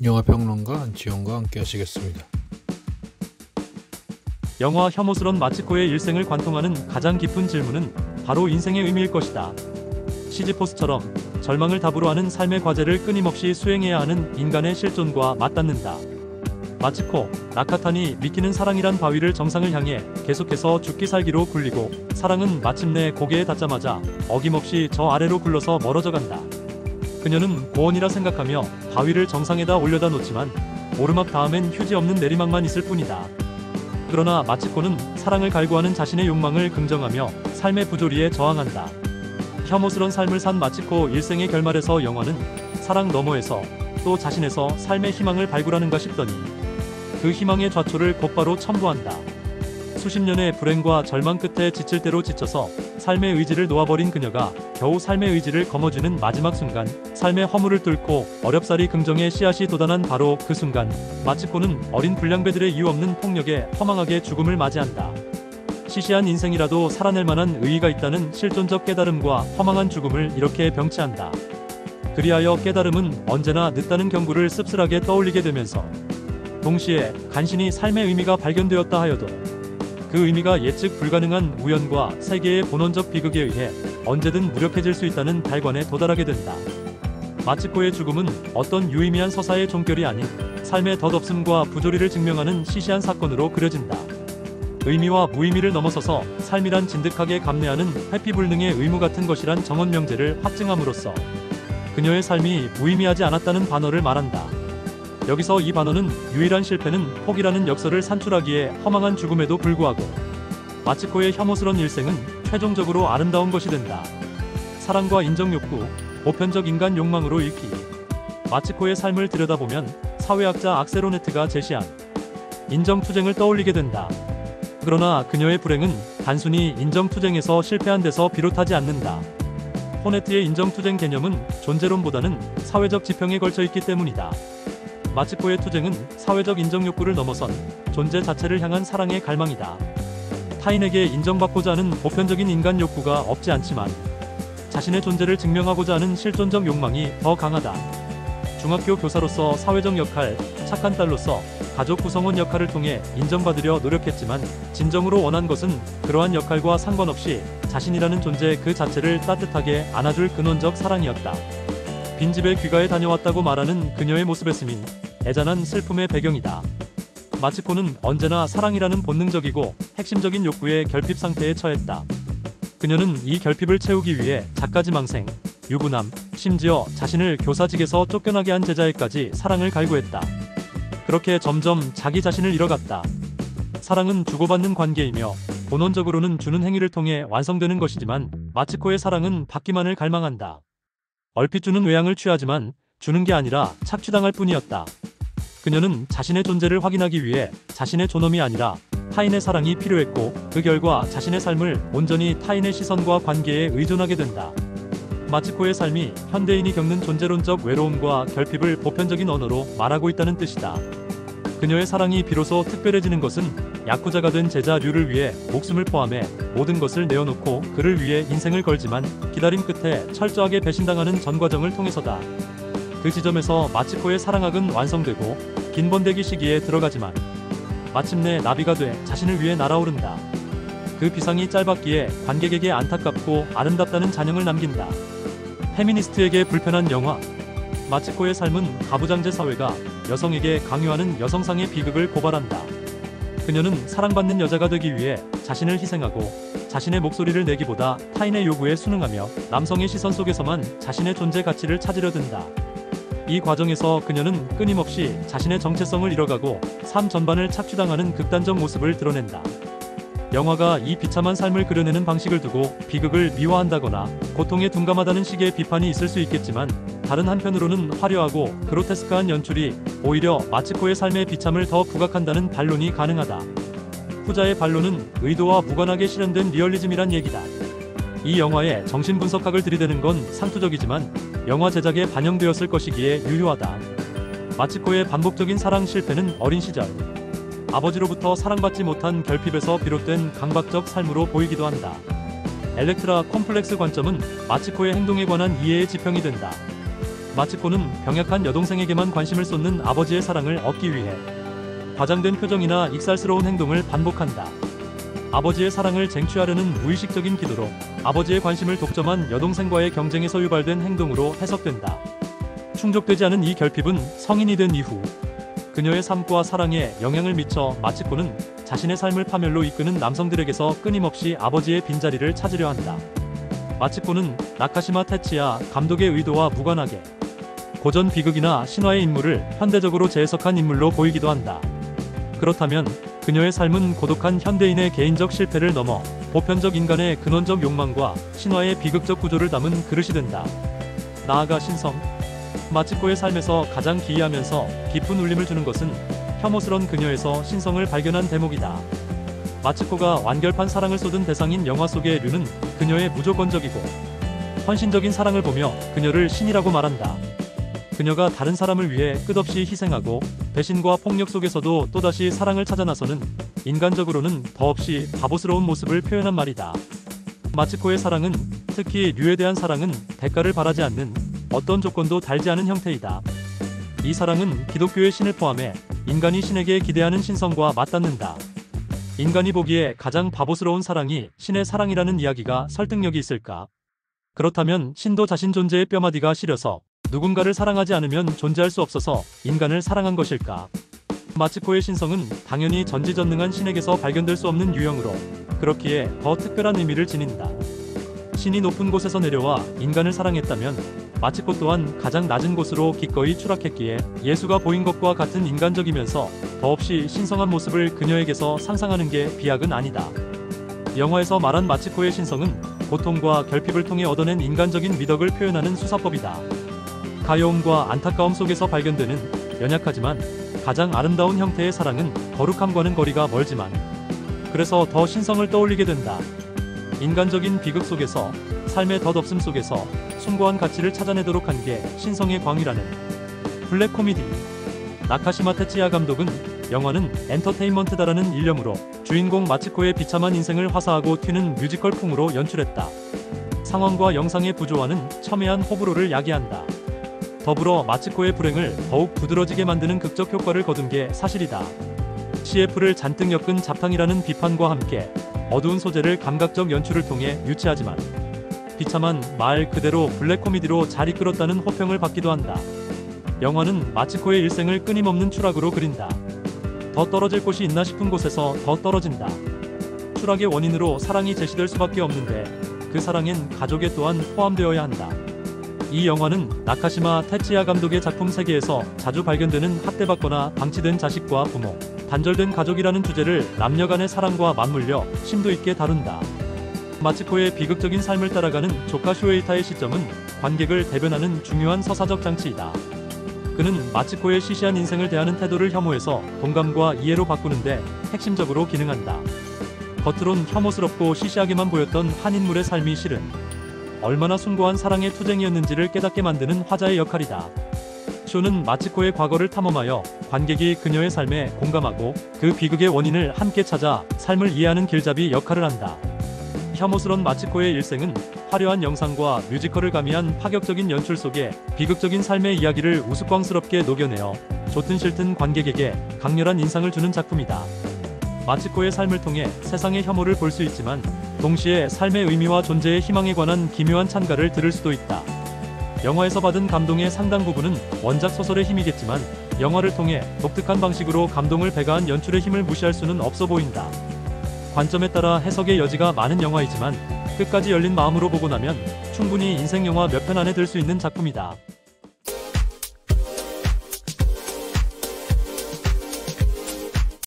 영화평론가 안치홍과 함께 하시겠습니다. 영화 혐오스런 마치코의 일생을 관통하는 가장 깊은 질문은 바로 인생의 의미일 것이다. 시지포스처럼 절망을 답으로 하는 삶의 과제를 끊임없이 수행해야 하는 인간의 실존과 맞닿는다. 마치코, 나카타니 미키는 사랑이란 바위를 정상을 향해 계속해서 죽기 살기로 굴리고 사랑은 마침내 고개에 닿자마자 어김없이 저 아래로 굴러서 멀어져 간다. 그녀는 고원이라 생각하며 바위를 정상에다 올려다 놓지만 오르막 다음엔 휴지 없는 내리막만 있을 뿐이다. 그러나 마치코는 사랑을 갈구하는 자신의 욕망을 긍정하며 삶의 부조리에 저항한다. 혐오스런 삶을 산 마치코 일생의 결말에서 영화는 사랑 너머에서 또 자신에서 삶의 희망을 발굴하는가 싶더니 그 희망의 좌초를 곧바로 첨부한다. 수십 년의 불행과 절망 끝에 지칠 대로 지쳐서 삶의 의지를 놓아버린 그녀가 겨우 삶의 의지를 거머쥐는 마지막 순간, 삶의 허물을 뚫고 어렵사리 긍정의 씨앗이 돋아난 바로 그 순간, 마치코는 어린 불량배들의 이유 없는 폭력에 허망하게 죽음을 맞이한다. 시시한 인생이라도 살아낼 만한 의의가 있다는 실존적 깨달음과 허망한 죽음을 이렇게 병치한다. 그리하여 깨달음은 언제나 늦다는 경구를 씁쓸하게 떠올리게 되면서 동시에 간신히 삶의 의미가 발견되었다 하여도 그 의미가 예측 불가능한 우연과 세계의 본원적 비극에 의해 언제든 무력해질 수 있다는 발관에 도달하게 된다. 마치코의 죽음은 어떤 유의미한 서사의 종결이 아닌 삶의 덧없음과 부조리를 증명하는 시시한 사건으로 그려진다. 의미와 무의미를 넘어서서 삶이란 진득하게 감내하는 회피불능의 의무 같은 것이란 정언명제를 확증함으로써 그녀의 삶이 무의미하지 않았다는 반어를 말한다. 여기서 이 반어는 유일한 실패는 포기라는 역설을 산출하기에 허망한 죽음에도 불구하고 마치코의 혐오스런 일생은 최종적으로 아름다운 것이 된다. 사랑과 인정욕구, 보편적 인간 욕망으로 읽기. 마치코의 삶을 들여다보면 사회학자 악세로네트가 제시한 인정투쟁을 떠올리게 된다. 그러나 그녀의 불행은 단순히 인정투쟁에서 실패한 데서 비롯하지 않는다. 호네트의 인정투쟁 개념은 존재론보다는 사회적 지평에 걸쳐 있기 때문이다. 마치코의 투쟁은 사회적 인정욕구를 넘어선 존재 자체를 향한 사랑의 갈망이다. 타인에게 인정받고자 하는 보편적인 인간 욕구가 없지 않지만 자신의 존재를 증명하고자 하는 실존적 욕망이 더 강하다. 중학교 교사로서 사회적 역할, 착한 딸로서 가족 구성원 역할을 통해 인정받으려 노력했지만 진정으로 원한 것은 그러한 역할과 상관없이 자신이라는 존재 그 자체를 따뜻하게 안아줄 근원적 사랑이었다. 빈집에 귀가에 다녀왔다고 말하는 그녀의 모습에스민 애잔한 슬픔의 배경이다. 마치코는 언제나 사랑이라는 본능적이고 핵심적인 욕구의 결핍 상태에 처했다. 그녀는 이 결핍을 채우기 위해 작가지망생, 유부남, 심지어 자신을 교사직에서 쫓겨나게 한 제자에까지 사랑을 갈구했다. 그렇게 점점 자기 자신을 잃어갔다. 사랑은 주고받는 관계이며 본원적으로는 주는 행위를 통해 완성되는 것이지만 마치코의 사랑은 받기만을 갈망한다. 얼핏 주는 외양을 취하지만 주는 게 아니라 착취당할 뿐이었다. 그녀는 자신의 존재를 확인하기 위해 자신의 존엄이 아니라 타인의 사랑이 필요했고 그 결과 자신의 삶을 온전히 타인의 시선과 관계에 의존하게 된다. 마치코의 삶이 현대인이 겪는 존재론적 외로움과 결핍을 보편적인 언어로 말하고 있다는 뜻이다. 그녀의 사랑이 비로소 특별해지는 것은 야쿠자가 된 제자 류를 위해 목숨을 포함해 모든 것을 내어놓고 그를 위해 인생을 걸지만 기다림 끝에 철저하게 배신당하는 전 과정을 통해서다. 그 지점에서 마치코의 사랑학은 완성되고 긴 번데기 시기에 들어가지만 마침내 나비가 돼 자신을 위해 날아오른다. 그 비상이 짧았기에 관객에게 안타깝고 아름답다는 잔영을 남긴다. 페미니스트에게 불편한 영화. 마치코의 삶은 가부장제 사회가 여성에게 강요하는 여성상의 비극을 고발한다. 그녀는 사랑받는 여자가 되기 위해 자신을 희생하고 자신의 목소리를 내기보다 타인의 요구에 순응하며 남성의 시선 속에서만 자신의 존재 가치를 찾으려 든다. 이 과정에서 그녀는 끊임없이 자신의 정체성을 잃어가고 삶 전반을 착취당하는 극단적 모습을 드러낸다. 영화가 이 비참한 삶을 그려내는 방식을 두고 비극을 미화한다거나 고통에 둔감하다는 식의 비판이 있을 수 있겠지만 다른 한편으로는 화려하고 그로테스크한 연출이 오히려 마치코의 삶의 비참을 더 부각한다는 반론이 가능하다. 후자의 반론은 의도와 무관하게 실현된 리얼리즘이란 얘기다. 이 영화의 정신분석학을 들이대는 건 상투적이지만 영화 제작에 반영되었을 것이기에 유효하다. 마치코의 반복적인 사랑 실패는 어린 시절 아버지로부터 사랑받지 못한 결핍에서 비롯된 강박적 삶으로 보이기도 한다. 엘렉트라 콤플렉스 관점은 마치코의 행동에 관한 이해의 지평이 된다. 마츠코는 병약한 여동생에게만 관심을 쏟는 아버지의 사랑을 얻기 위해 과장된 표정이나 익살스러운 행동을 반복한다. 아버지의 사랑을 쟁취하려는 무의식적인 기도로 아버지의 관심을 독점한 여동생과의 경쟁에서 유발된 행동으로 해석된다. 충족되지 않은 이 결핍은 성인이 된 이후 그녀의 삶과 사랑에 영향을 미쳐 마츠코는 자신의 삶을 파멸로 이끄는 남성들에게서 끊임없이 아버지의 빈자리를 찾으려 한다. 마츠코는 나카시마 테츠야 감독의 의도와 무관하게 고전 비극이나 신화의 인물을 현대적으로 재해석한 인물로 보이기도 한다. 그렇다면 그녀의 삶은 고독한 현대인의 개인적 실패를 넘어 보편적 인간의 근원적 욕망과 신화의 비극적 구조를 담은 그릇이 된다. 나아가 신성. 마츠코의 삶에서 가장 기이하면서 깊은 울림을 주는 것은 혐오스런 그녀에서 신성을 발견한 대목이다. 마츠코가 완결판 사랑을 쏟은 대상인 영화 속의 류는 그녀의 무조건적이고 헌신적인 사랑을 보며 그녀를 신이라고 말한다. 그녀가 다른 사람을 위해 끝없이 희생하고 배신과 폭력 속에서도 또다시 사랑을 찾아 나서는 인간적으로는 더없이 바보스러운 모습을 표현한 말이다. 마츠코의 사랑은, 특히 류에 대한 사랑은 대가를 바라지 않는 어떤 조건도 달지 않은 형태이다. 이 사랑은 기독교의 신을 포함해 인간이 신에게 기대하는 신성과 맞닿는다. 인간이 보기에 가장 바보스러운 사랑이 신의 사랑이라는 이야기가 설득력이 있을까? 그렇다면 신도 자신 존재의 뼈마디가 시려서 누군가를 사랑하지 않으면 존재할 수 없어서 인간을 사랑한 것일까? 마츠코의 신성은 당연히 전지전능한 신에게서 발견될 수 없는 유형으로 그렇기에 더 특별한 의미를 지닌다. 신이 높은 곳에서 내려와 인간을 사랑했다면 마츠코 또한 가장 낮은 곳으로 기꺼이 추락했기에 예수가 보인 것과 같은 인간적이면서 더없이 신성한 모습을 그녀에게서 상상하는 게 비약은 아니다. 영화에서 말한 마츠코의 신성은 고통과 결핍을 통해 얻어낸 인간적인 미덕을 표현하는 수사법이다. 가여움과 안타까움 속에서 발견되는 연약하지만 가장 아름다운 형태의 사랑은 거룩함과는 거리가 멀지만 그래서 더 신성을 떠올리게 된다. 인간적인 비극 속에서 삶의 덧없음 속에서 숭고한 가치를 찾아내도록 한 게 신성의 광이라는 블랙 코미디. 나카시마 테츠야 감독은 영화는 엔터테인먼트다라는 일념으로 주인공 마츠코의 비참한 인생을 화사하고 튀는 뮤지컬 풍으로 연출했다. 상황과 영상의 부조화는 첨예한 호불호를 야기한다. 더불어 마츠코의 불행을 더욱 두드러지게 만드는 극적 효과를 거둔 게 사실이다. CF를 잔뜩 엮은 잡탕이라는 비판과 함께 어두운 소재를 감각적 연출을 통해 유치하지만 비참한 말 그대로 블랙 코미디로 잘 이끌었다는 호평을 받기도 한다. 영화는 마츠코의 일생을 끊임없는 추락으로 그린다. 더 떨어질 곳이 있나 싶은 곳에서 더 떨어진다. 추락의 원인으로 사랑이 제시될 수밖에 없는데 그 사랑엔 가족에 또한 포함되어야 한다. 이 영화는 나카시마 테츠야 감독의 작품 세계에서 자주 발견되는 학대받거나 방치된 자식과 부모, 단절된 가족이라는 주제를 남녀 간의 사랑과 맞물려 심도 있게 다룬다. 마츠코의 비극적인 삶을 따라가는 조카 슈에이타의 시점은 관객을 대변하는 중요한 서사적 장치이다. 그는 마츠코의 시시한 인생을 대하는 태도를 혐오해서 동감과 이해로 바꾸는데 핵심적으로 기능한다. 겉으론 혐오스럽고 시시하게만 보였던 한 인물의 삶이 실은 얼마나 숭고한 사랑의 투쟁이었는지를 깨닫게 만드는 화자의 역할이다. 쇼는 마츠코의 과거를 탐험하여 관객이 그녀의 삶에 공감하고 그 비극의 원인을 함께 찾아 삶을 이해하는 길잡이 역할을 한다. 혐오스런 마츠코의 일생은 화려한 영상과 뮤지컬을 가미한 파격적인 연출 속에 비극적인 삶의 이야기를 우스꽝스럽게 녹여내어 좋든 싫든 관객에게 강렬한 인상을 주는 작품이다. 마츠코의 삶을 통해 세상의 혐오를 볼 수 있지만 동시에 삶의 의미와 존재의 희망에 관한 기묘한 찬가를 들을 수도 있다. 영화에서 받은 감동의 상당 부분은 원작 소설의 힘이겠지만 영화를 통해 독특한 방식으로 감동을 배가한 연출의 힘을 무시할 수는 없어 보인다. 관점에 따라 해석의 여지가 많은 영화이지만 끝까지 열린 마음으로 보고 나면 충분히 인생 영화 몇 편 안에 들 수 있는 작품이다.